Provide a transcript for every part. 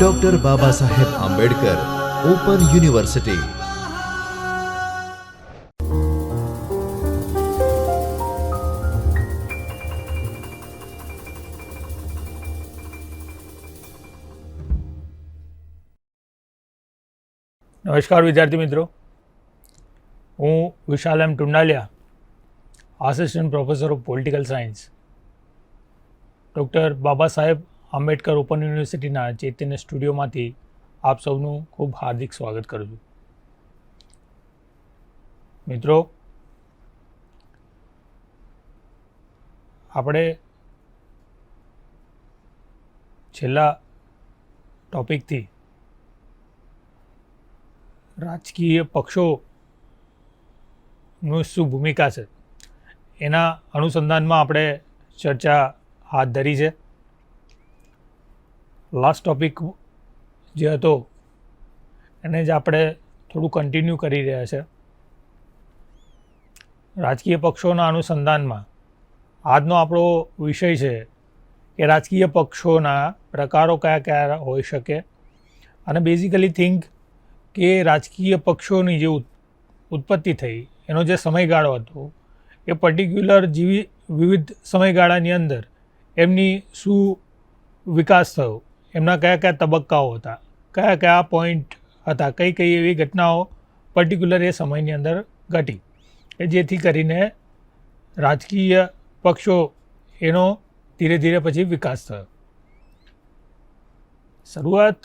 Doctor બાબા Saheb Ambedkar open university. નમસ્કાર વિદ્યાર્થી મિત્રો, હું Vishal M Tundaliya, assistant professor of political science, doctor Baba Saheb Ambedkar open યુનિવર્સિટીના ચૈતન્ય સ્ટુડિયોમાંથી આપ સૌનું ખૂબ હાર્દિક સ્વાગત કરું છું. મિત્રો, આપણે છેલ્લા ટૉપિકથી રાજકીય પક્ષોનું શું ભૂમિકા છે એના અનુસંધાનમાં આપણે ચર્ચા હાથ ધરી છે. લાસ્ટ ટૉપિક જે હતો એને જ આપણે થોડું કન્ટિન્યુ કરી રહ્યા છે. રાજકીય પક્ષોના અનુસંધાનમાં આજનો આપણો વિષય છે કે રાજકીય પક્ષોના પ્રકારો કયા કયા હોઈ શકે, અને બેઝિકલી થિંક કે રાજકીય પક્ષોની જે ઉત્પત્તિ થઈ એનો જે સમયગાળો હતો એ પર્ટિક્યુલર વિવિધ સમયગાળાની અંદર એમની શું વિકાસ થયો, એમના કયા કયા તબક્કાઓ હતા, કયા કયા પોઈન્ટ હતા, કઈ કઈ એવી ઘટનાઓ પર્ટિક્યુલર એ સમયની અંદર ઘટી કે જેથી કરીને રાજકીય પક્ષો એનો ધીરે ધીરે પછી વિકાસ થયો. શરૂઆત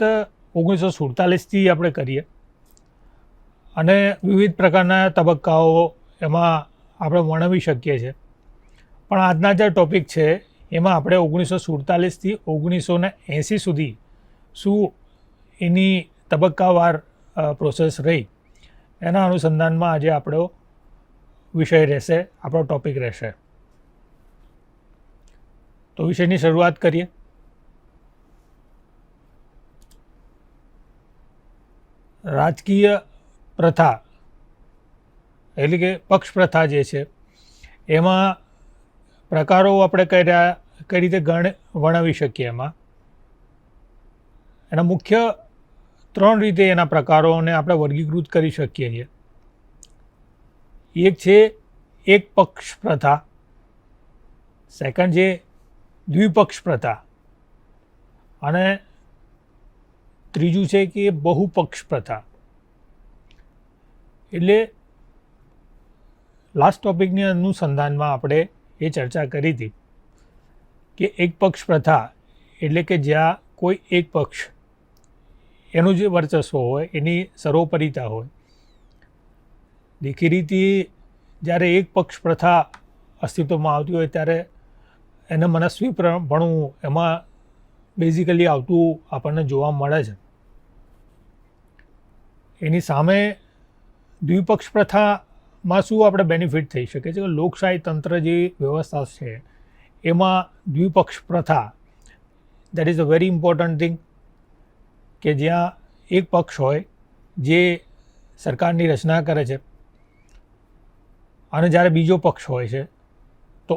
1947થી આપણે કરીએ અને વિવિધ પ્રકારના તબક્કાઓ એમાં આપણે વર્ણવી શકીએ છીએ. પણ આજના જે ટૉપિક છે એમાં આપણે 1947થી 1980 સુધી શું એની તબક્કાવાર પ્રોસેસ રહી એના અનુસંધાનમાં આજે આપણો વિષય રહેશે, આપણો ટૉપિક રહેશે. તો વિષયની શરૂઆત કરીએ. રાજકીય પ્રથા એટલે કે પક્ષ પ્રથા જે છે એમાં પ્રકારો આપણે કઈ રીતે વર્ણવી શકીએ. એના મુખ્ય 3 રીતે એના પ્રકારોને આપણે વર્ગીકૃત કરી શકીએ છીએ. એક છે એક પક્ષ પ્રથા, સેકન્ડ છે દ્વિપક્ષ પ્રથા, અને ત્રીજું છે કે બહુપક્ષ પ્રથા. એટલે લાસ્ટ ટૉપિકની અનુસંધાનમાં આપણે એ ચર્ચા કરી હતી કે એક પક્ષ પ્રથા એટલે કે જ્યાં કોઈ એક પક્ષ એનું જે વર્ચસ્વ હોય, એની સર્વોપરિતા હોય. દેખીતી જ્યારે એક પક્ષ પ્રથા અસ્તિત્વમાં આવતી હોય ત્યારે એને મનસ્વીપણું એમાં બેઝિકલી આવતું આપણને જોવા મળે છે. એની સામે દ્વિપક્ષ પ્રથામાં શું આપણે બેનિફિટ થઈ શકે છે કે લોકશાહી તંત્ર જે વ્યવસ્થા છે એમાં દ્વિપક્ષ પ્રથા that is a very important thing, કે જ્યાં એક પક્ષ હોય જે સરકારની રચના કરે છે અને જ્યારે બીજો પક્ષ હોય છે તો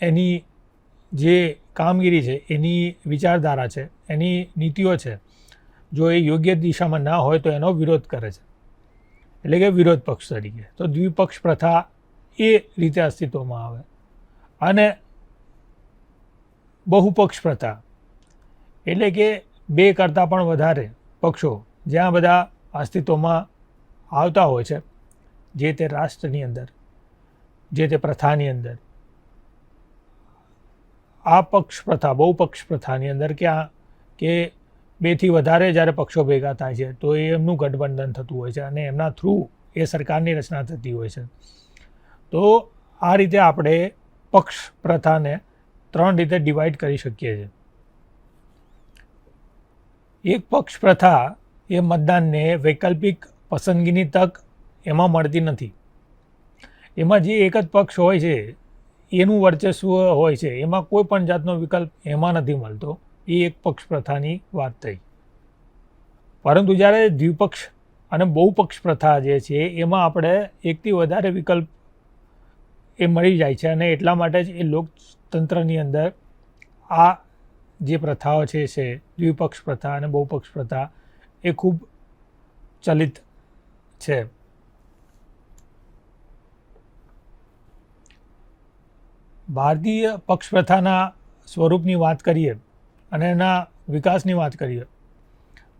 એની જે કામગીરી છે, એની વિચારધારા છે, એની નીતિઓ છે, જો એ યોગ્ય દિશામાં ના હોય તો એનો વિરોધ કરે છે, એટલે કે વિરોધ પક્ષ તરીકે. તો દ્વિપક્ષ પ્રથા એ રીતે અસ્તિત્વમાં આવે. અને બહુપક્ષ પ્રથા એટલે કે 2 કરતાં પણ વધારે પક્ષો જ્યાં બધા અસ્તિત્વમાં આવતા હોય છે જે તે રાષ્ટ્રની અંદર, જે તે પ્રથાની અંદર. આ પક્ષ પ્રથા, બહુપક્ષ પ્રથાની અંદર ક્યાં કે 2થી વધારે જ્યારે પક્ષો ભેગા થાય છે તો એમનું ગઠબંધન થતું હોય છે અને એમના થ્રુ એ સરકારની રચના થતી હોય છે. તો આ રીતે આપણે પક્ષ પ્રથાને 3 રીતે ડિવાઈડ કરી શકીએ છીએ. એક પક્ષ પ્રથા એ મતદાનને વૈકલ્પિક પસંદગીની તક એમાં મળતી નથી. એમાં જે એક જ પક્ષ હોય છે એનું વર્ચસ્વ હોય છે, એમાં કોઈ પણ જાતનો વિકલ્પ એમાં નથી મળતો. એ એક પક્ષ પ્રથાની વાત થઈ. પરંતુ જ્યારે દ્વિપક્ષ અને બહુપક્ષ પ્રથા જે છે એમાં આપણે એકથી વધારે વિકલ્પ એ મળી જાય છે અને એટલા માટે જ એ લોકતંત્રની અંદર આ જે પ્રથાઓ છે દ્વિપક્ષ પ્રથા અને બહુપક્ષ પ્રથા એ ખૂબ ચલિત છે. ભારતીય પક્ષ પ્રથાના સ્વરૂપની વાત કરીએ અને એના વિકાસની વાત કરીએ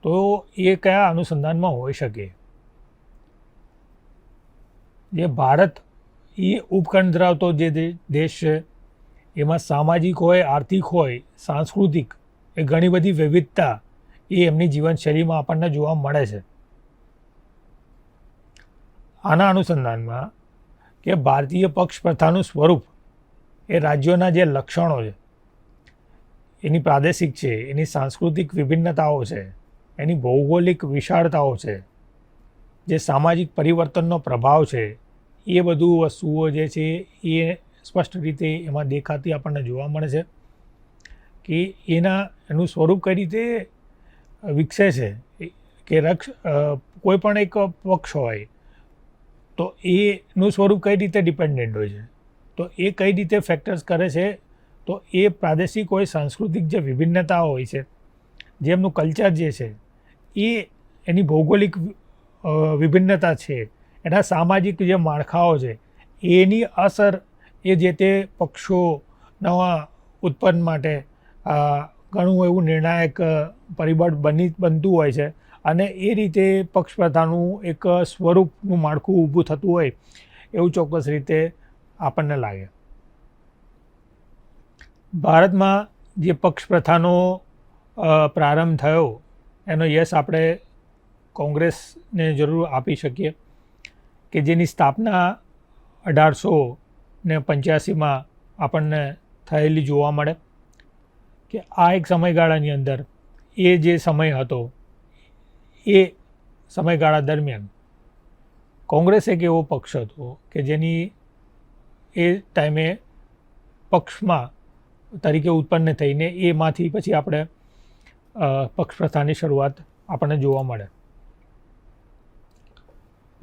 તો એ કયા અનુસંધાનમાં હોઈ શકે. જે ભારત એ ઉપખંડ ધરાવતો જે દેશ છે એમાં સામાજિક હોય, આર્થિક હોય, સાંસ્કૃતિક એ ઘણી બધી વિવિધતા એ એમની જીવનશૈલીમાં આપણને જોવા મળે છે. આના અનુસંધાનમાં કે ભારતીય પક્ષ પ્રથાનું સ્વરૂપ એ રાજ્યોના જે લક્ષણો છે, એની પ્રાદેશિક છે, એની સાંસ્કૃતિક વિભિન્નતાઓ છે, એની ભૌગોલિક વિશાળતાઓ છે, જે સામાજિક પરિવર્તનનો પ્રભાવ છે, એ બધું વસ્તુઓ જે છે એ સ્પષ્ટ રીતે એમાં દેખાતી આપણને જોવા મળે છે કે એનું સ્વરૂપ કઈ રીતે વિકસે છે. કે કોઈ પણ એક પક્ષ હોય તો એનું સ્વરૂપ કઈ રીતે ડિપેન્ડન્ટ હોય છે, તો એ કઈ રીતે ફેક્ટર્સ કરે છે, તો એ પ્રાદેશિક હોય, સાંસ્કૃતિક જે વિભિન્નતાઓ હોય છે, જે એમનું કલ્ચર જે છે એ એની ભૌગોલિક વિભિન્નતા છે, એના સામાજિક જે માળખાઓ છે એની અસર એ જે તે પક્ષોના ઉત્પન્ન માટે ઘણું એવું નિર્ણાયક પરિબળ બનતું હોય છે અને એ રીતે પક્ષ પ્રથાનું એક સ્વરૂપનું માળખું ઊભું થતું હોય એવું ચોક્કસ રીતે આપણને લાગે. ભારતમાં જે પક્ષ પ્રથાનો પ્રારંભ થયો એનો યશ આપણે કોંગ્રેસને જરૂર આપી શકીએ કે જેની સ્થાપના 1885માં આપણને થયેલી જોવા મળે. કે આ એક સમયગાળાની અંદર એ જે સમય હતો એ સમયગાળા દરમિયાન કોંગ્રેસ એક એવો પક્ષ હતો કે જેની એ ટાઈમે પક્ષમાં તરીકે ઉત્પન્ન થઈને એમાંથી પછી આપણે પક્ષ પ્રથાની શરૂઆત આપણને જોવા મળે.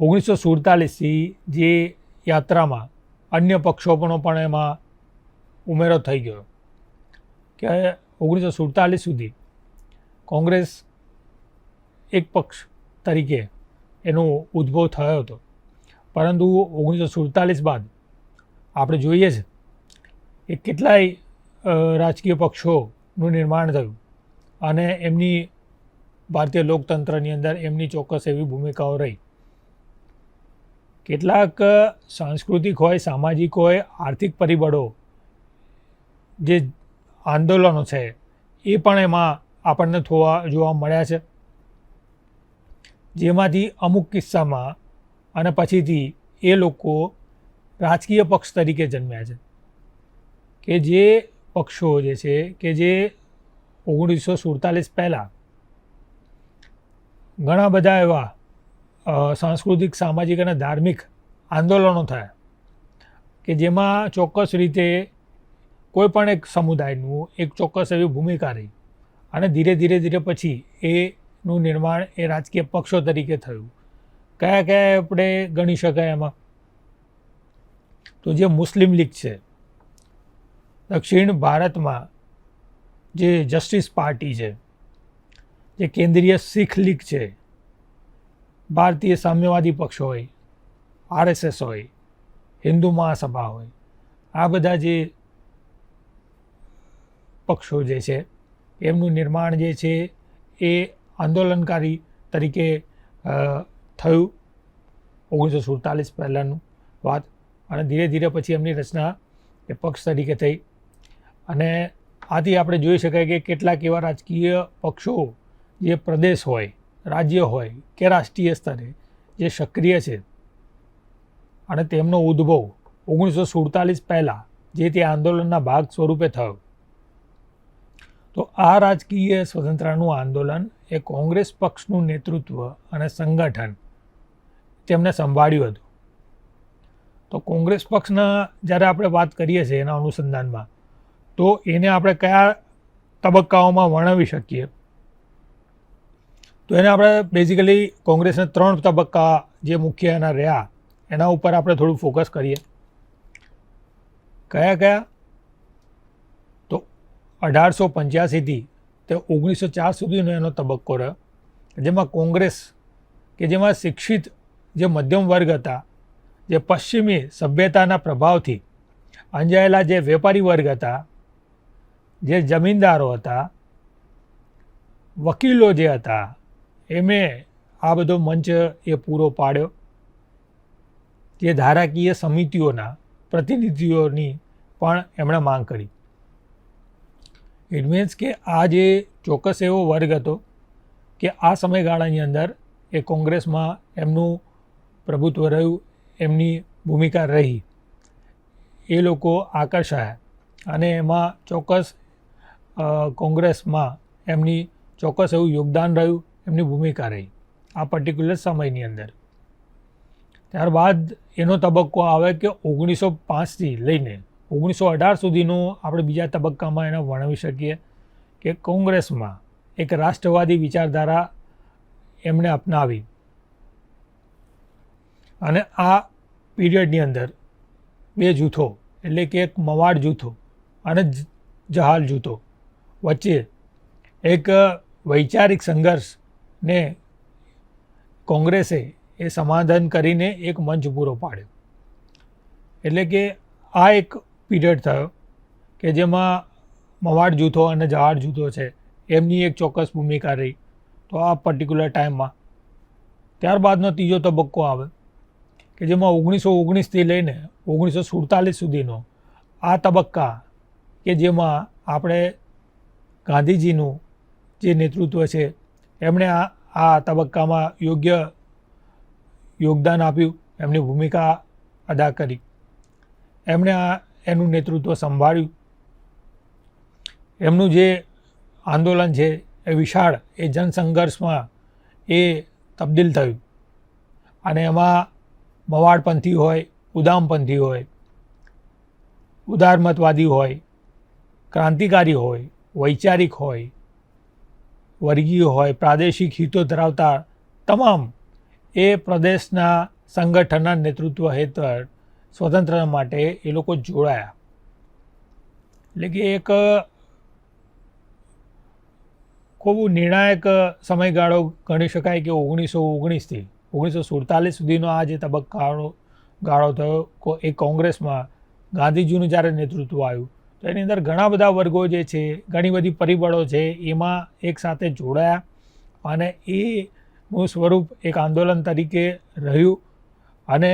1947થી જે યાત્રામાં અન્ય પક્ષોનો પણ એમાં ઉમેરો થઈ ગયો કે 1947 સુધી કોંગ્રેસ એક પક્ષ તરીકે એનો ઉદ્ભવ થયો હતો, પરંતુ 1947 બાદ આપણે જોઈએ છે એ કેટલાય રાજકીય પક્ષોનું નિર્માણ થયું અને એમની ભારતીય લોકતંત્રની અંદર એમની ચોક્કસ એવી ભૂમિકાઓ રહી. કેટલાક સાંસ્કૃતિક હોય, સામાજિક હોય, આર્થિક પરિબળો જે આંદોલનો છે એ પણ એમાં આપણને જોવા મળ્યા છે, જેમાંથી અમુક કિસ્સામાં અને પછીથી એ લોકો રાજકીય પક્ષ તરીકે જન્મ્યા છે કે જે પક્ષો જે છે કે જે 1947 પહેલાં ઘણા બધા એવા સાંસ્કૃતિક, સામાજિક અને ધાર્મિક આંદોલનો થયા કે જેમાં ચોક્કસ રીતે કોઈ પણ એક સમુદાયનું એક ચોક્કસ એવી ભૂમિકા રહી અને ધીરે ધીરે પછી એનું નિર્માણ એ રાજકીય પક્ષો તરીકે થયું. કયા આપણે ગણી શકાય એમાં? તો જે મુસ્લિમ લીગ છે, દક્ષિણ ભારતમાં જે જસ્ટિસ પાર્ટી છે, જે કેન્દ્રીય શીખ લીગ છે, ભારતીય સામ્યવાદી પક્ષ હોય, RSS હોય, હિન્દુ મહાસભા હોય, આ બધા જે પક્ષો જે છે એમનું નિર્માણ જે છે એ આંદોલનકારી તરીકે થયું 1947 પહેલાંનું વાત, અને ધીરે ધીરે પછી એમની રચના એ પક્ષ તરીકે થઈ. અને આથી આપણે જોઈ શકાય કે કેટલાક એવા રાજકીય પક્ષો જે પ્રદેશ હોય, રાજ્ય હોય કે રાષ્ટ્રીય સ્તરે જે સક્રિય છે અને તેમનો ઉદ્ભવ 1947 પહેલાં જે તે આંદોલનના ભાગ સ્વરૂપે થયો. તો આ રાજકીય સ્વતંત્રતાનું આંદોલન એ કોંગ્રેસ પક્ષનું નેતૃત્વ અને સંગઠન તેમને સંભાળ્યું હતું. તો કોંગ્રેસ પક્ષના જ્યારે આપણે વાત કરીએ છીએ એના અનુસંધાનમાં, તો એને આપણે કયા તબક્કાઓમાં વર્ણવી શકીએ? તો એને આપણે બેઝિકલી કોંગ્રેસના 3 તબક્કા જે મુખ્ય એના રહ્યા એના ઉપર આપણે થોડું ફોકસ કરીએ. કયા? તો 1885થી તે 1904 સુધીનો એનો તબક્કો રહ્યો, જેમાં કોંગ્રેસ કે જેમાં શિક્ષિત જે મધ્યમ વર્ગ હતા, જે પશ્ચિમી સભ્યતાના પ્રભાવથી અંજાયેલા જે વેપારી વર્ગ હતા, જે જમીનદારો હતા, વકીલો જે હતા, એમે આ બધો મંચ એ પૂરો પાડ્યો. જે ધારાકીય સમિતિઓના પ્રતિનિધિઓની પણ એમણે માંગ કરી. ઇટ મીન્સ કે આ જે ચોક્કસ એવો વર્ગ હતો કે આ સમયગાળાની અંદર એ કોંગ્રેસમાં એમનું પ્રભુત્વ રહ્યું, એમની ભૂમિકા રહી, એ લોકો આકર્ષાયા અને એમાં ચોક્કસ કોંગ્રેસમાં એમની ચોક્કસ એવું યોગદાન રહ્યું, એમની ભૂમિકા રહી આ પર્ટિક્યુલર સમયની અંદર. ત્યારબાદ એનો તબક્કો આવે કે 1905થી લઈને 1918 સુધીનો આપણે બીજા તબક્કામાં એને વર્ણવી શકીએ કે કોંગ્રેસમાં એક રાષ્ટ્રવાદી વિચારધારા એમણે અપનાવી અને આ પીરિયડની અંદર બે જૂથો એટલે કે એક મવાડ જૂથો અને જહાલ જૂથો વચ્ચે એક વૈચારિક સંઘર્ષને કોંગ્રેસે એ સમાધાન કરીને એક મંચ પૂરો પાડ્યો. એટલે કે આ એક પીરિયડ થયો કે જેમાં મવાડ જૂથો અને જહાલ જૂથો છે એમની એક ચોક્કસ ભૂમિકા રહી તો આ પર્ટિક્યુલર ટાઈમમાં. ત્યારબાદનો ત્રીજો તબક્કો આવે કે જેમાં 1919થી લઈને 1947 સુધીનો આ તબક્કા કે જેમાં આપણે ગાંધીજીનું જે નેતૃત્વ છે એમણે આ તબક્કામાં યોગ્ય યોગદાન આપ્યું, એમની ભૂમિકા અદા કરી, એમણે એનું નેતૃત્વ સંભાળ્યું. એમનું જે આંદોલન છે એ વિશાળ એ જનસંઘર્ષમાં એ તબદીલ થયું અને એમાં મવાડપંથી હોય, ઉદામપંથી હોય, ઉદારમતવાદી હોય, ક્રાંતિકારી હોય, વૈચારિક હોય, વર્ગીય હોય, પ્રાદેશિક હિતો ધરાવતા તમામ એ પ્રદેશના સંગઠનના નેતૃત્વ હેઠળ સ્વતંત્રતા માટે એ લોકો જોડાયા. એટલે કે એક ખૂબ નિર્ણાયક સમયગાળો ગણી શકાય કે 1919થી 1947 સુધીનો આ જે તબક્કાનો ગાળો થયો એ કોંગ્રેસમાં ગાંધીજીનું જ્યારે નેતૃત્વ આવ્યું તો એની અંદર ઘણા બધા વર્ગો જે છે, ઘણી બધી પરિબળો છે એમાં એક સાથે જોડાયા અને એનું સ્વરૂપ એક આંદોલન તરીકે રહ્યું અને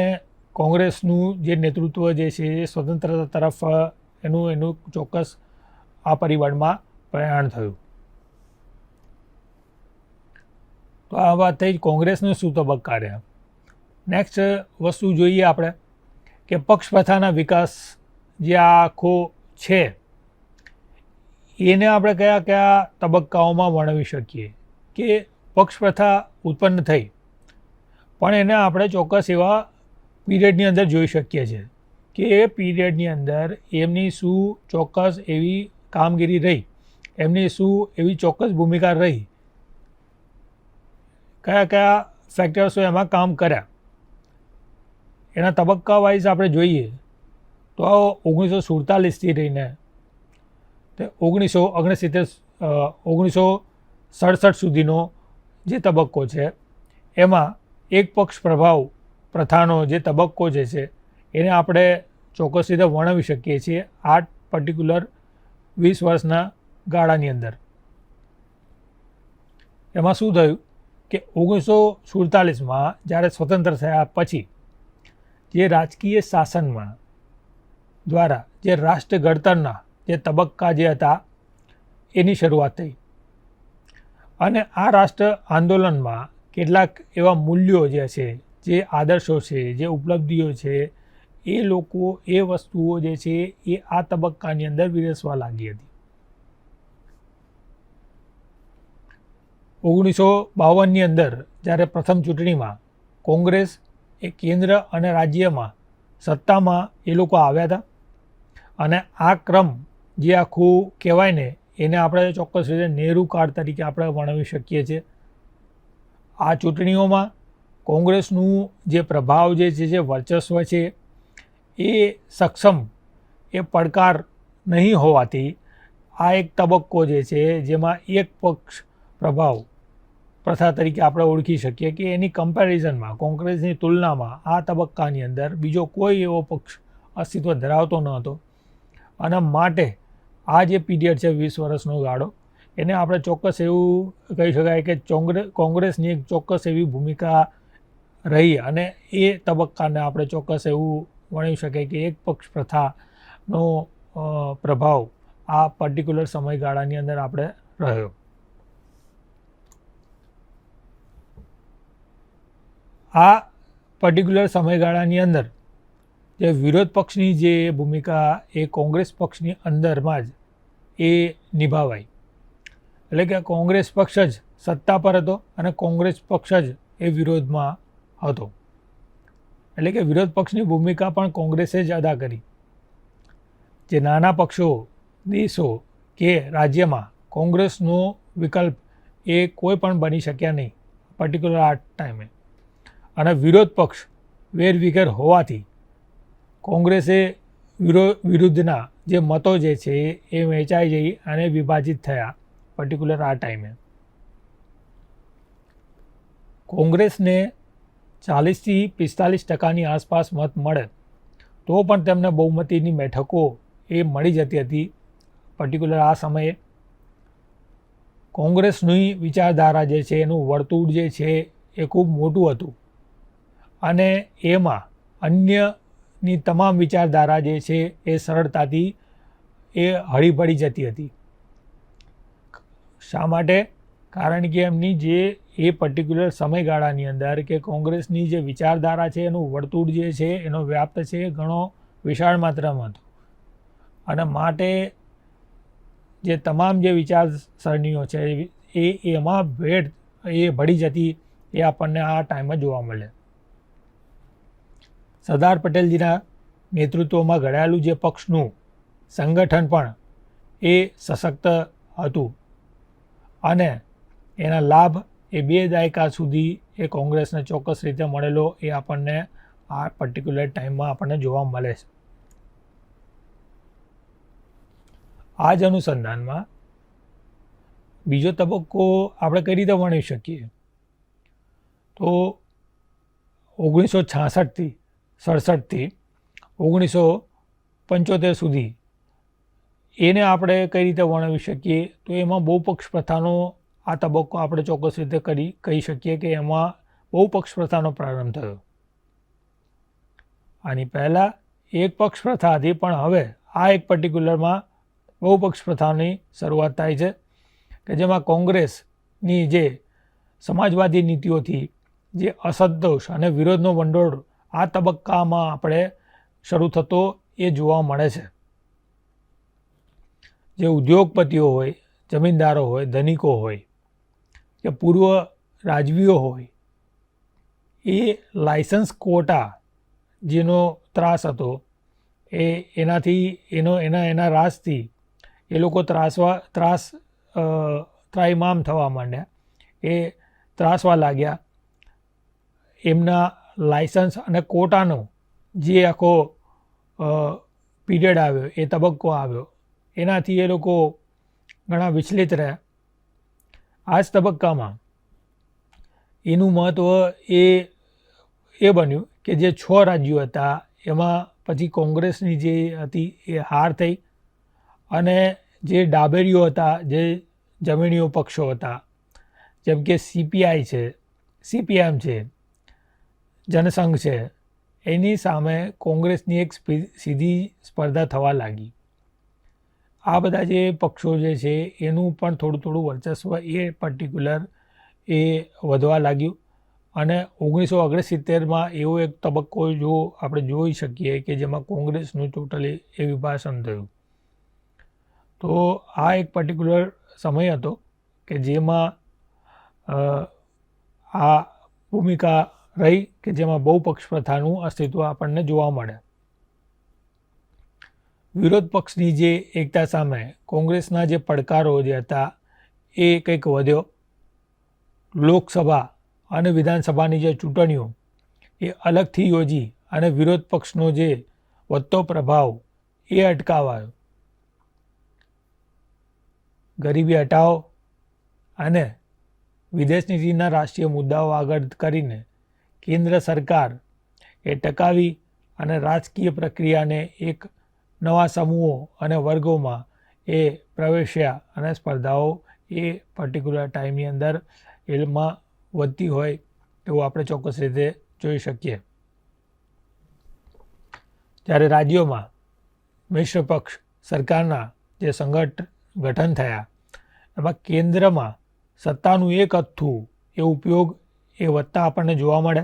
કોંગ્રેસનું જે નેતૃત્વ જે છે એ સ્વતંત્રતા તરફ એનું ચોક્કસ આ પરિબળમાં પ્રયાણ થયું. તો આ વાત થઈ કોંગ્રેસનું શું તબક્કા રહ્યા. નેક્સ્ટ વસ્તુ જોઈએ આપણે કે પક્ષપ્રથાના વિકાસ જે આ આખો છે એને આપણે કયા કયા તબક્કાઓમાં વર્ણવી શકીએ કે પક્ષપ્રથા ઉત્પન્ન થઈ પણ એને આપણે ચોક્કસ એવા પીરિયડની અંદર જોઈ શકીએ છીએ કે એ પીરિયડની અંદર એમની શું ચોક્કસ એવી કામગીરી રહી, એમની શું એવી ચોક્કસ ભૂમિકા રહી, કયા કયા ફેક્ટર્સો એમાં કામ કર્યા એના તબક્કા વાઇઝ આપણે જોઈએ તો 1947થી લઈને તે 1967 સુધીનો જે તબક્કો છે એમાં એક પક્ષ પ્રભાવ પ્રથાનો જે તબક્કો જે છે એને આપણે ચોક્કસ રીતે વર્ણવી શકીએ છીએ આ પર્ટિક્યુલર 20 વર્ષના ગાળાની અંદર. એમાં શું થયું કે 1947માં જ્યારે સ્વતંત્ર થયા પછી જે રાજકીય શાસનમાં દ્વારા જે રાષ્ટ્ર ઘડતરના જે તબક્કા જે હતા એની શરૂઆત થઈ અને આ રાષ્ટ્ર આંદોલનમાં કેટલાક એવા મૂલ્યો જે છે, જે આદર્શો છે, જે ઉપલબ્ધિઓ છે એ લોકો એ વસ્તુઓ જે છે એ આ તબક્કાની અંદર વિરસવા લાગી હતી. 1952ની અંદર જ્યારે પ્રથમ ચૂંટણીમાં કોંગ્રેસ એ કેન્દ્ર અને રાજ્યમાં સત્તામાં એ લોકો આવ્યા હતા અને આ ક્રમ જે આખું કહેવાય ને એને આપણે ચોક્કસ રીતે નહેરુ કાળ તરીકે આપણે વર્ણવી શકીએ છીએ. આ ચૂંટણીઓમાં કોંગ્રેસનું જે પ્રભાવ જે છે, જે વર્ચસ્વ છે એ સક્ષમ એ પડકાર નહીં હોવાથી આ એક તબક્કો જે છે જેમાં એક પક્ષ પ્રભાવ પ્રથા તરીકે આપણે ઓળખી શકીએ કે એની કમ્પેરિઝનમાં કોંગ્રેસની તુલનામાં આ તબક્કાની અંદર બીજો કોઈ એવો પક્ષ અસ્તિત્વ ધરાવતો ન હતો અને માટે આ જે પીરિયડ છે 20 વર્ષનો ગાળો એને આપણે ચોક્કસ એવું કહી શકાય કે કોંગ્રેસની એક ચોક્કસ એવી ભૂમિકા રહી અને એ તબક્કાને આપણે ચોક્કસ એવું ગણી શકાય કે એક પક્ષ પ્રથાનો પ્રભાવ આ પર્ટિક્યુલર સમયગાળાની અંદર આપણે રહ્યો. આ પર્ટિક્યુલર સમયગાળાની અંદર જે વિરોધ પક્ષની જે ભૂમિકા એ કોંગ્રેસ પક્ષની અંદરમાં જ એ નિભાવાઈ. એટલે કે કોંગ્રેસ પક્ષ જ સત્તા પર હતો અને કોંગ્રેસ પક્ષ જ એ વિરોધમાં હતો. એટલે કે વિરોધ પક્ષની ભૂમિકા પણ કોંગ્રેસે જ અદા કરી. જે નાના પક્ષો દેશો કે રાજ્યમાં કોંગ્રેસનો વિકલ્પ એ કોઈ પણ બની શક્યા નહીં પર્ટિક્યુલર આ ટાઈમે. અને વિરોધ પક્ષ વેરવિખેર હોવાથી કોંગ્રેસે વિરુદ્ધના જે મતો જે છે એ વહેંચાઈ જઈ અને વિભાજિત થયા પર્ટિક્યુલર આ ટાઈમે. કોંગ્રેસને 40થી 45% આસપાસ મત મળે તો પણ તેમને બહુમતીની બેઠકો એ મળી જતી હતી પર્ટિક્યુલર આ સમયે. કોંગ્રેસની વિચારધારા જે છે એનું વર્તુળ જે છે એ ખૂબ મોટું હતું અને એમાં અન્યની તમામ વિચારધારા જે છે એ સરળતાથી એ હળીભળી જતી હતી. શા માટે? કારણ કે એમની જે એ પર્ટિક્યુલર સમયગાળાની અંદર કે કોંગ્રેસની જે વિચારધારા છે એનું વર્તુળ જે છે એનો વ્યાપ્ત છે એ ઘણો વિશાળ માત્રામાં હતો અને માટે જે તમામ જે વિચારસરણીઓ છે એ એમાં ભેટ એ ભળી જતી એ આપણને આ ટાઈમમાં જોવા મળે. સરદાર પટેલજીના નેતૃત્વમાં ઘડાયેલું જે પક્ષનું સંગઠન પણ એ સશક્ત હતું અને એના લાભ એ 2 દાયકા સુધી એ કોંગ્રેસને ચોક્કસ રીતે મળેલો એ આપણને આ પર્ટિક્યુલર ટાઈમમાં આપણને જોવા મળે છે. આ જ અનુસંધાનમાં બીજો તબક્કો આપણે કઈ રીતે વર્ણવી શકીએ તો 1966થી 67થી 1975 સુધી એને આપણે કઈ રીતે વર્ણવી શકીએ તો એમાં બહુપક્ષ પ્રથાનો આ તબક્કો આપણે ચોક્કસ રીતે કહી શકીએ કે એમાં બહુપક્ષ પ્રથાનો પ્રારંભ થયો. આની પહેલાં એક પક્ષ પ્રથા હતી પણ હવે આ એક પર્ટિક્યુલરમાં બહુપક્ષ પ્રથાની શરૂઆત થાય છે કે જેમાં કોંગ્રેસની જે સમાજવાદી નીતિઓથી જે અસંતોષ અને વિરોધનો વંડોળ આ તબક્કામાં આપણે શરૂ થતો એ જોવા મળે છે. જે ઉદ્યોગપતિઓ હોય, જમીનદારો હોય, ધનિકો હોય કે પૂર્વ રાજવીઓ હોય એ લાયસન્સ કોટા જેનો ત્રાસ હતો એનાથી એના રાસથી એ લોકો ત્રાહિમામ થવા માંડ્યા. એ ત્રાસવા લાગ્યા. એમના લાયસન્સ અને કોટાનો જે આખો પીરિયડ આવ્યો એ તબક્કો આવ્યો એનાથી એ લોકો ઘણા વિચલિત રહ્યા. આ જ તબક્કામાં એનું મહત્ત્વ એ બન્યું કે જે 6 રાજ્યો હતા એમાં પછી કોંગ્રેસની જે હતી એ હાર થઈ અને જે ડાબેરીઓ હતા, જે જમીનીઓ પક્ષો હતા જેમ કે CPI છે, CPM છે, જનસંઘ છે, એની સામે કોંગ્રેસની એક સીધી સ્પર્ધા થવા લાગી. આ બધા જે પક્ષો જે છે એનું પણ થોડું વર્ચસ્વ એ પર્ટિક્યુલર એ વધવા લાગ્યું અને 1969માં એવો એક તબક્કો જો આપણે જોઈ શકીએ કે જેમાં કોંગ્રેસનું ટોટલી એ વિભાજન થયું. તો આ એક પર્ટિક્યુલર સમય હતો કે જેમાં આ ભૂમિકા રહી કે જેમાં બહુપક્ષ પ્રથાનું અસ્તિત્વ આપણને જોવા મળે. વિરોધ પક્ષની જે એકતા સામે કોંગ્રેસના જે પડકારો જે હતા એ કંઈક વધ્યો. લોકસભા અને વિધાનસભાની જે ચૂંટણીઓ એ અલગથી યોજી અને વિરોધ પક્ષનો જે વધતો પ્રભાવ એ અટકાવાયો. ગરીબી હટાવો અને વિદેશ નીતિના રાષ્ટ્રીય મુદ્દાઓ આગળ કરીને કેન્દ્ર સરકાર એ ટકાવી અને રાજકીય પ્રક્રિયાને એક નવા સમૂહો અને વર્ગોમાં એ પ્રવેશ્યા અને સ્પર્ધાઓ એ પર્ટિક્યુલર ટાઈમની અંદર એમાં વધતી હોય એવું આપણે ચોક્કસ રીતે જોઈ શકીએ. જ્યારે રાજ્યોમાં મિશ્ર પક્ષ સરકારના જે ગઠન થયા એમાં કેન્દ્રમાં સત્તાનું એક અથ્થું એ ઉપયોગ એ વધતા આપણને જોવા મળે.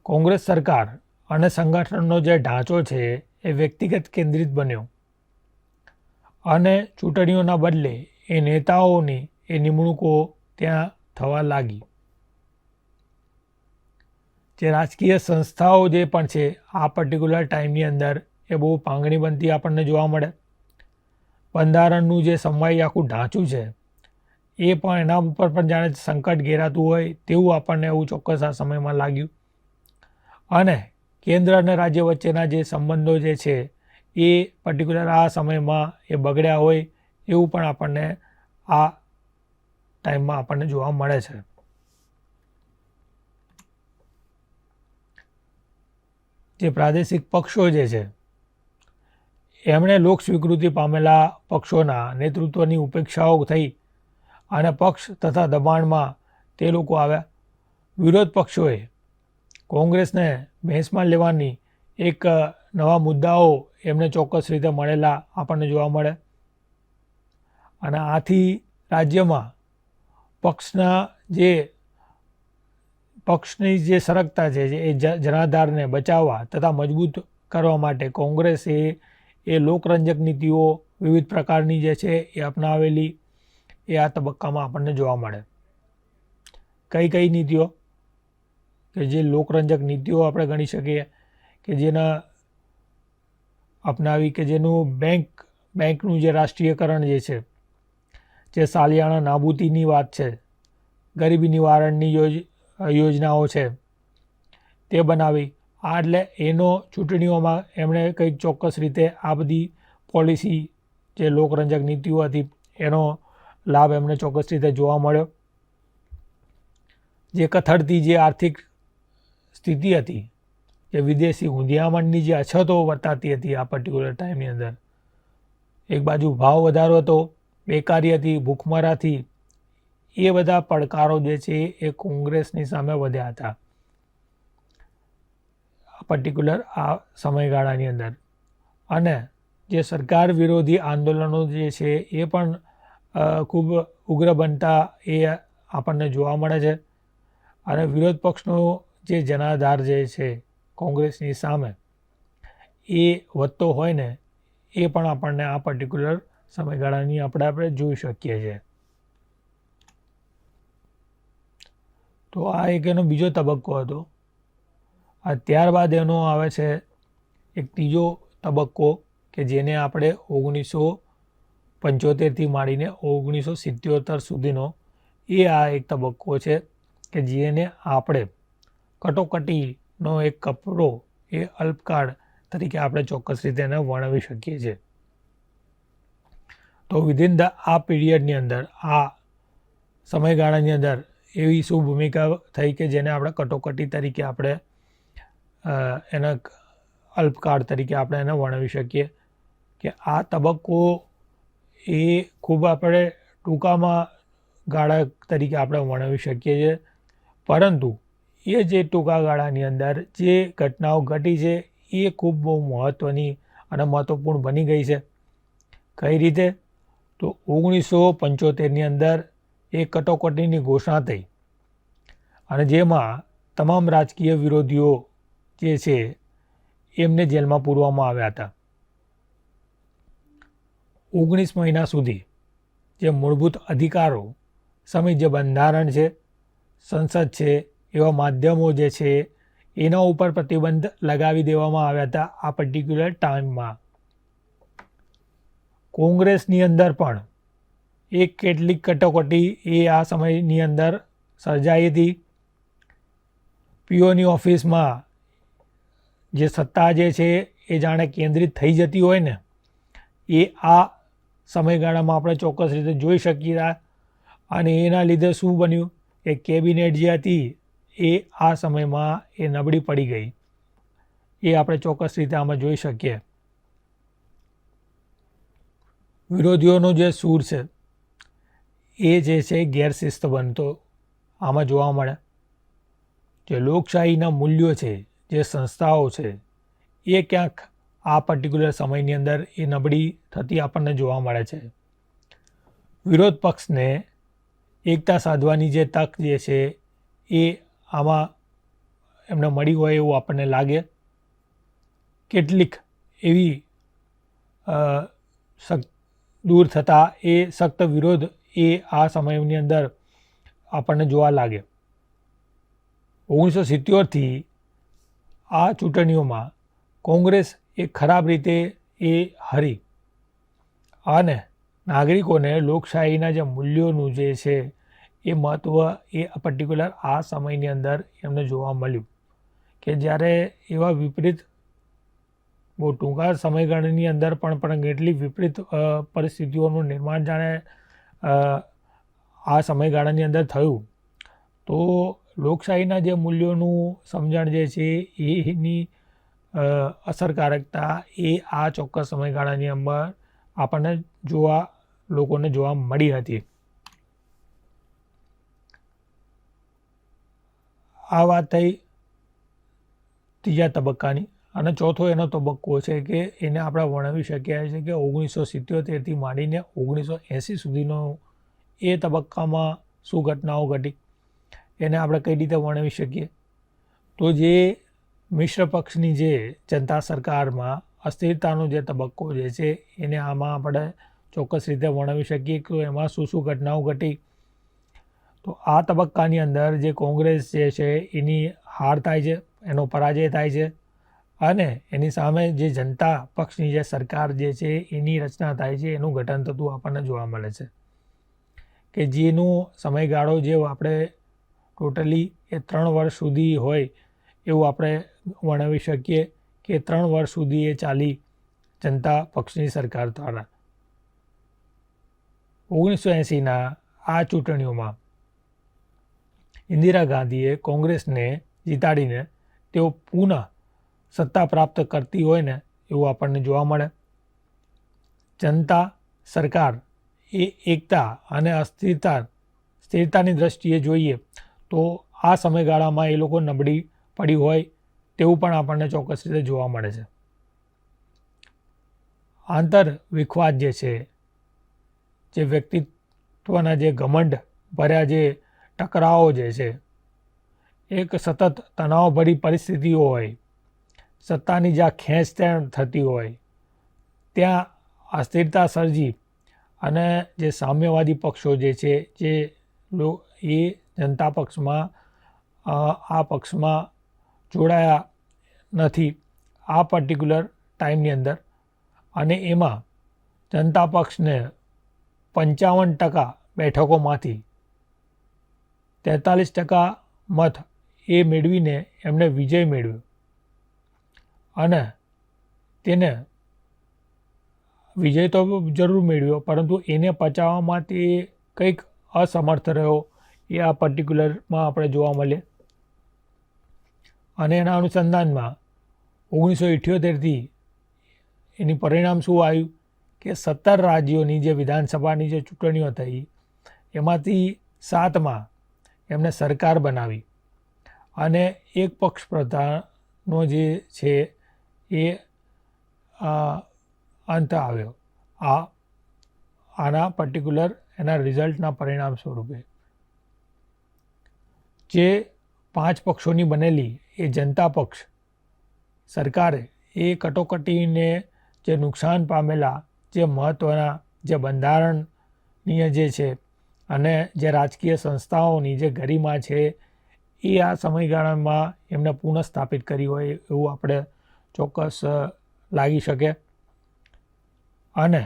કોંગ્રેસ સરકાર અને સંગઠનનો જે ઢાંચો છે એ વ્યક્તિગત કેન્દ્રિત બન્યો અને ચૂંટણીઓના બદલે એ નેતાઓની એ નિમણૂકો ત્યાં થવા લાગી. જે રાજકીય સંસ્થાઓ જે પણ છે આ પર્ટિક્યુલર ટાઈમની અંદર એ બહુ પાંગણી બનતી આપણને જોવા મળે. બંધારણનું જે સમવાયી આખું ઢાંચું છે એ પણ એના ઉપર પણ જાણે સંકટ ઘેરાતું હોય તેવું આપણને એવું ચોક્કસ આ સમયમાં લાગ્યું. અને કેન્દ્ર અને રાજ્ય વચ્ચેના જે સંબંધો જે છે એ પર્ટિક્યુલર આ સમયમાં એ બગડ્યા હોય એવું પણ આપણને આ ટાઈમમાં આપણને જોવા મળે છે. જે પ્રાદેશિક પક્ષો જે છે એમણે લોક સ્વીકૃતિ પામેલા પક્ષોના નેતૃત્વની ઉપેક્ષાઓ થઈ અને પક્ષ તથા દબાણમાં તે લોકો આવ્યા. વિરોધ પક્ષોએ કોંગ્રેસને ભેંસમાં લેવાની એક નવા મુદ્દાઓ એમને ચોક્કસ રીતે મળેલા આપણને જોવા મળે અને આથી રાજ્યમાં પક્ષની જે સરકતા છે એ જનાધારને બચાવવા તથા મજબૂત કરવા માટે કોંગ્રેસે એ લોકરંજક નીતિઓ વિવિધ પ્રકારની જે છે એ અપનાવેલી એ આ તબક્કામાં આપણને જોવા મળે. કઈ નીતિઓ કે જે લોકરંજક નીતિઓ આપણે ગણી શકીએ કે જેના અપનાવી કે જેનું બેંકનું જે રાષ્ટ્રીયકરણ જે છે, જે સાલિયાણા નાબૂદીની વાત છે, ગરીબી નિવારણની યોજનાઓ છે તે બનાવી. આ એટલે એનો ચૂંટણીઓમાં એમણે કંઈક ચોક્કસ રીતે આ બધી પોલિસી જે લોકરંજક નીતિઓ હતી એનો લાભ એમને ચોક્કસ રીતે જોવા મળ્યો. જે કથળતી જે આર્થિક સ્થિતિ હતી, જે વિદેશી હુંડિયામણની જે અછતો વર્તાતી હતી આ પર્ટિક્યુલર ટાઈમની અંદર, એક બાજુ ભાવ વધારો હતો, બેકારી હતી, ભૂખમરાથી, એ બધા પડકારો જે છે એ કોંગ્રેસની સામે વધ્યા હતા પર્ટિક્યુલર આ સમયગાળાની અંદર. અને જે સરકાર વિરોધી આંદોલનો જે છે એ પણ ખૂબ ઉગ્ર બનતા એ આપણને જોવા મળે છે. અને વિરોધ પક્ષનો જે જનાધાર જે છે કોંગ્રેસની સામે એ વધતો હોય ને એ પણ આપણને આ પર્ટિક્યુલર સમયગાળાની આપણે જોઈ શકીએ છીએ. તો આ એક એનો બીજો તબક્કો હતો. આ ત્યારબાદ એનો આવે છે એક ત્રીજો તબક્કો કે જેને આપણે 1975થી માંડીને 1977 સુધીનો એ આ એક તબક્કો છે કે જેને આપણે કટોકટીનો એક કપડો એ અલ્પકાળ તરીકે આપણે ચોક્કસ રીતે એને વર્ણવી શકીએ છીએ. તો વિધિન આ પીરિયડની અંદર આ સમયગાળાની અંદર એવી શું ભૂમિકા થઈ કે જેને આપણે કટોકટી તરીકે આપણે એના અલ્પકાળ તરીકે આપણે એને વર્ણવી શકીએ કે આ તબક્કો એ ખૂબ આપણે ટૂંકામાં ગાળા તરીકે આપણે વર્ણવી શકીએ છીએ. પરંતુ એ જે ટૂંકા ગાળાની અંદર જે ઘટનાઓ ઘટી છે એ ખૂબ બહુ મહત્ત્વની અને મહત્ત્વપૂર્ણ બની ગઈ છે. કઈ રીતે? તો 1975ની અંદર એ કટોકટીની ઘોષણા થઈ અને જેમાં તમામ રાજકીય વિરોધીઓ જે છે એમને જેલમાં પૂરવામાં આવ્યા હતા. 19 મહિના સુધી જે મૂળભૂત અધિકારો સમિત જે બંધારણ છે, સંસદ છે, એવા માધ્યમો જે છે એના ઉપર પ્રતિબંધ લગાવી દેવામાં આવ્યા હતા. આ પર્ટિક્યુલર ટાઈમમાં કોંગ્રેસની અંદર પણ એક કેટલીક કટોકટી એ આ સમયની અંદર સર્જાઈ હતી. પીઓની ઓફિસમાં જે સત્તા જે છે એ જાણે કેન્દ્રિત થઈ જતી હોય ને એ આ સમયગાળામાં આપણે ચોક્કસ રીતે જોઈ શકીએ હતા. અને એના લીધે શું બન્યું કે કેબિનેટ જે હતી એ આ સમયમાં એ નબળી પડી ગઈ, એ આપણે ચોક્કસ રીતે આમાં જોઈ શકીએ. વિરોધીઓનો જે સૂર છે એ જે છે ગેરશિસ્ત બનતો આમાં જોવા મળે. જે લોકશાહીના મૂલ્યો છે, જે સંસ્થાઓ છે, એ ક્યાંક આ પર્ટિક્યુલર સમયની અંદર એ નબળી થતી આપણને જોવા મળે છે. વિરોધ પક્ષને એકતા સાધવાની જે તક જે છે એ આમાં એમને મળી હોય એવું આપણને લાગે. કેટલીક એવી દૂર થતાં એ સખ્ત વિરોધ એ આ સમયની અંદર આપણને જોવા લાગે. 1977થી આ ચૂંટણીઓમાં કોંગ્રેસ એ ખરાબ રીતે એ હારી અને નાગરિકોને લોકશાહીના જે મૂલ્યોનું જે છે એ મહત્ત્વ એ પર્ટિક્યુલર આ સમયની અંદર એમને જોવા મળ્યું કે જ્યારે એવા વિપરીત બહુ ટૂંકા સમયગાળાની અંદર પણ કેટલી વિપરીત પરિસ્થિતિઓનું નિર્માણ જાણે આ સમયગાળાની અંદર થયું, તો લોકશાહીના જે મૂલ્યોનું સમજણ જે છે એની અસરકારકતા એ આ ચોક્કસ સમયગાળાની અંદર આપણને લોકોને જોવા મળી હતી. આ વાત થઈ ત્રીજા તબક્કાની. અને ચોથો એનો તબક્કો છે કે એને આપણે વર્ણવી શકીએ છીએ કે 1977થી માંડીને 1980 સુધીનો એ તબક્કામાં શું ઘટનાઓ ઘટી, એને આપણે કઈ રીતે વર્ણવી શકીએ. તો જે મિશ્ર પક્ષની જે જનતા સરકારમાં અસ્થિરતાનો જે તબક્કો જે છે એને આમાં આપણે ચોક્કસ રીતે વર્ણવી શકીએ કે એમાં શું શું ઘટનાઓ ઘટી. તો આ તબક્કાની અંદર જે કોંગ્રેસ જે છે એની હાર થાય છે, એનો પરાજય થાય છે અને એની સામે જે જનતા પક્ષની જે સરકાર જે છે એની રચના થાય છે, એનું ગઠન થતું આપણને જોવા મળે છે. કે જેનો સમયગાળો જે આપણે ટોટલી એ 3 વર્ષ સુધી હોય એવું આપણે વર્ણવી શકીએ કે 3 વર્ષ સુધી એ ચાલી જનતા પક્ષની સરકાર દ્વારા. 1980ના આ ચૂંટણીઓમાં ઇન્દિરા ગાંધીએ કોંગ્રેસને જીતાડીને તેઓ પુનઃ સત્તા પ્રાપ્ત કરતી હોય ને એવું આપણને જોવા મળે. જનતા સરકાર એ એકતા અને સ્થિરતાની દ્રષ્ટિએ જોઈએ તો આ સમયગાળામાં એ લોકો નબળી પડી હોય તેવું પણ આપણને ચોક્કસ રીતે જોવા મળે છે. આંતર વિખવાદ જે છે, જે વ્યક્તિત્વના જે ઘમંડ ભર્યા જે ટકરાવો જે છે, એક સતત તણાવભરી પરિસ્થિતિઓ હોય, સત્તાની જ્યાં ખેંચતાણ થતી હોય ત્યાં અસ્થિરતા સર્જી અને જે સામ્યવાદી પક્ષો જે છે એ જનતા પક્ષમાં આ પક્ષમાં જોડાયા નથી આ પર્ટિક્યુલર ટાઈમની અંદર. અને એમાં જનતા પક્ષને 55% બેઠકોમાંથી 43% મત એ મેળવીને એમને વિજય મેળવ્યો અને તેને વિજય તો જરૂર મેળવ્યો પરંતુ એને પચાવવામાં તે કંઈક અસમર્થ રહ્યો એ આ પર્ટિક્યુલરમાં આપણે જોવા મળે. અને એના અનુસંધાનમાં 1978થી એની પરિણામ શું આવ્યું કે 17 રાજ્યોની જે વિધાનસભાની જે ચૂંટણીઓ થઈ એમાંથી 7માં એમને સરકાર બનાવી અને એક પક્ષ પ્રધાનનો જે છે એ અંત આવ્યો આના પર્ટિક્યુલર એના રિઝલ્ટના પરિણામ સ્વરૂપે. જે 5 પક્ષોની બનેલી એ જનતા પક્ષ સરકારે એ કટોકટીને જે નુકસાન પામેલા જે મહત્ત્વના જે બંધારણીય જે છે અને જે રાજકીય સંસ્થાઓની જે ગરિમા છે એ આ સમયગાળામાં એમને પુનઃસ્થાપિત કરી હોય એવું આપણે ચોક્કસ લાગી શકે. અને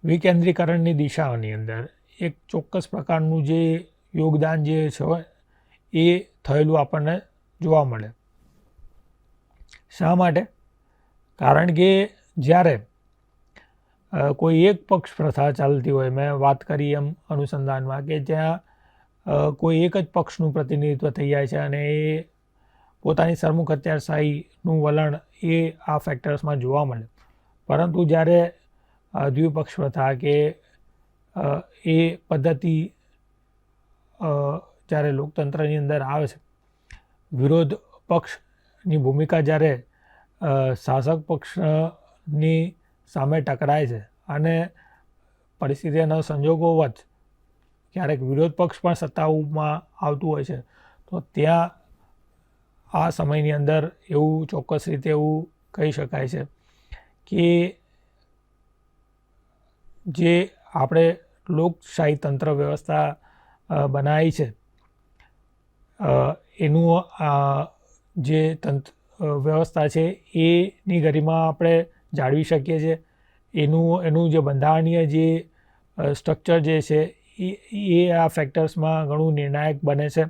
વિકેન્દ્રીકરણની દિશાઓની અંદર એક ચોક્કસ પ્રકારનું જે યોગદાન જે છે એ થયેલું આપણને જોવા મળે. શા માટે? કારણ કે જ્યારે કોઈ એક પક્ષ પ્રથા ચાલતી હોય, મેં વાત કરી એમ અનુસંધાનમાં, કે જ્યાં કોઈ એક જ પક્ષનું પ્રતિનિધિત્વ થઈ જાય છે અને એ પોતાની સરમુખ અત્યારશાહીનું વલણ એ આ ફેક્ટર્સમાં જોવા મળે. પરંતુ જ્યારે દ્વિપક્ષ પ્રથા કે એ પદ્ધતિ જ્યારે લોકતંત્રની અંદર આવે છે, વિરોધ પક્ષની ભૂમિકા જ્યારે શાસક પક્ષની સામે ટકરાય છે અને પરિસ્થિતિના સંજોગોવશ ક્યારેક વિરોધ પક્ષ પણ સત્તામાં આવતું હોય છે, તો ત્યાં આ સમયની અંદર એવું ચોક્કસ રીતે એવું કહી શકાય છે કે જે આપણે લોકશાહી તંત્ર વ્યવસ્થા બનાવી છે, એનું જે વ્યવસ્થા છે એની ગરિમા આપણે જાળવી શકીએ છીએ. એનું જે બંધારણીય જે સ્ટ્રક્ચર જે છે એ આ ફેક્ટર્સમાં ઘણું નિર્ણાયક બને છે.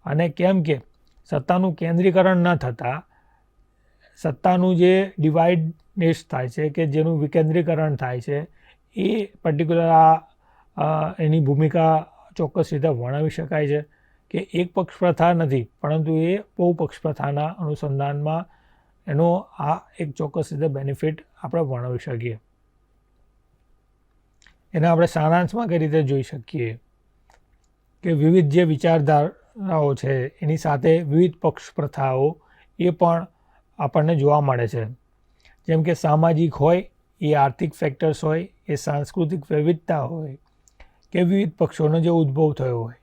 અને કેમ કે સત્તાનું કેન્દ્રીકરણ ન થતાં સત્તાનું જે ડિવાઇડનેસ થાય છે, કે જેનું વિકેન્દ્રીકરણ થાય છે, એ પર્ટિક્યુલર એની ભૂમિકા ચોક્કસ રીતે વર્ણવી શકાય છે કે એક પક્ષ પ્રથા નથી, પરંતુ એ બહુપક્ષ પ્રથાના અનુસંધાનમાં એનો આ એક ચોક્કસ રીતે બેનિફિટ આપણે વર્ણવી શકીએ. એને આપણે સારાંશમાં કઈ રીતે જોઈ શકીએ કે વિવિધ જે વિચારધારાઓ છે એની સાથે વિવિધ પક્ષ પ્રથાઓ એ પણ આપણને જોવા મળે છે. જેમ કે સામાજિક હોય, એ આર્થિક ફેક્ટર્સ હોય, એ સાંસ્કૃતિક વિવિધતા હોય, કે વિવિધ પક્ષોનો જે ઉદ્ભવ થયો હોય.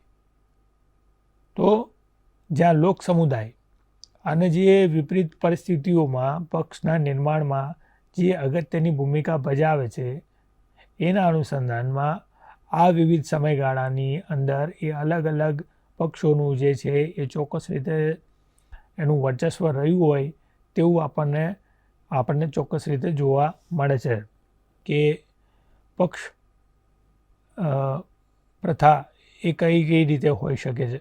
તો જ્યાં લોક સમુદાય અને જે વિપરીત પરિસ્થિતિઓમાં પક્ષના નિર્માણમાં જે અગત્યની ભૂમિકા ભજાવે છે, એના અનુસંધાનમાં આ વિવિધ સમયગાળાની અંદર એ અલગ અલગ પક્ષોનું જે છે એ ચોક્કસ રીતે એનું વર્ચસ્વ રહ્યું હોય તેવું આપણને ચોક્કસ રીતે જોવા મળે છે કે પક્ષ પ્રથા એ કઈ રીતે હોઈ શકે છે.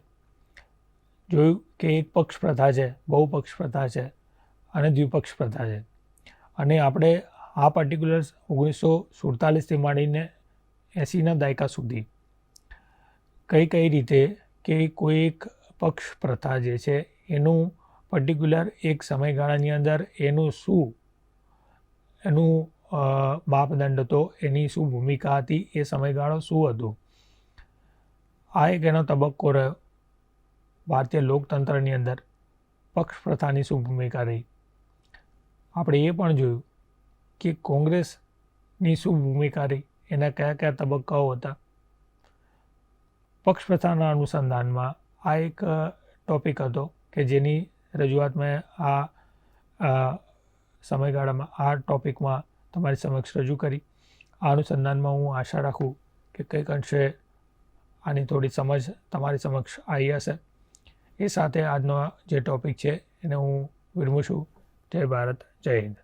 જોયું કે એક પક્ષ પ્રથા છે, બહુપક્ષ પ્રથા છે અને દ્વિપક્ષ પ્રથા છે. અને આપણે આ પર્ટિક્યુલર 1947થી માંડીને 80ના દાયકા સુધી કઈ રીતે કે કોઈ એક પક્ષ પ્રથા જે છે એનું પર્ટિક્યુલર એક સમયગાળાની અંદર એનું માપદંડ હતો, એની શું ભૂમિકા હતી, એ સમયગાળો શું હતો. આ એક એનો તબક્કો રહ્યો. ભારતીય લોકતંત્રની અંદર પક્ષ પ્રથાની શું ભૂમિકા રહી. આપણે એ પણ જોયું કે કોંગ્રેસની શું ભૂમિકા રહી, એના કયા કયા તબક્કાઓ હતા. પક્ષ પ્રથાના અનુસંધાનમાં આ એક ટૉપિક હતો કે જેની રજૂઆત મેં આ સમયગાળામાં આ ટૉપિકમાં તમારી સમક્ષ રજૂ કરી. આ અનુસંધાનમાં હું આશા રાખું કે કંઈક અંશે આની થોડી સમજ તમારી સમક્ષ આવી હશે. એ સાથે આજનો જે ટૉપિક છે એને હું વિરમું છું. જય ભારત, જય હિન્દ.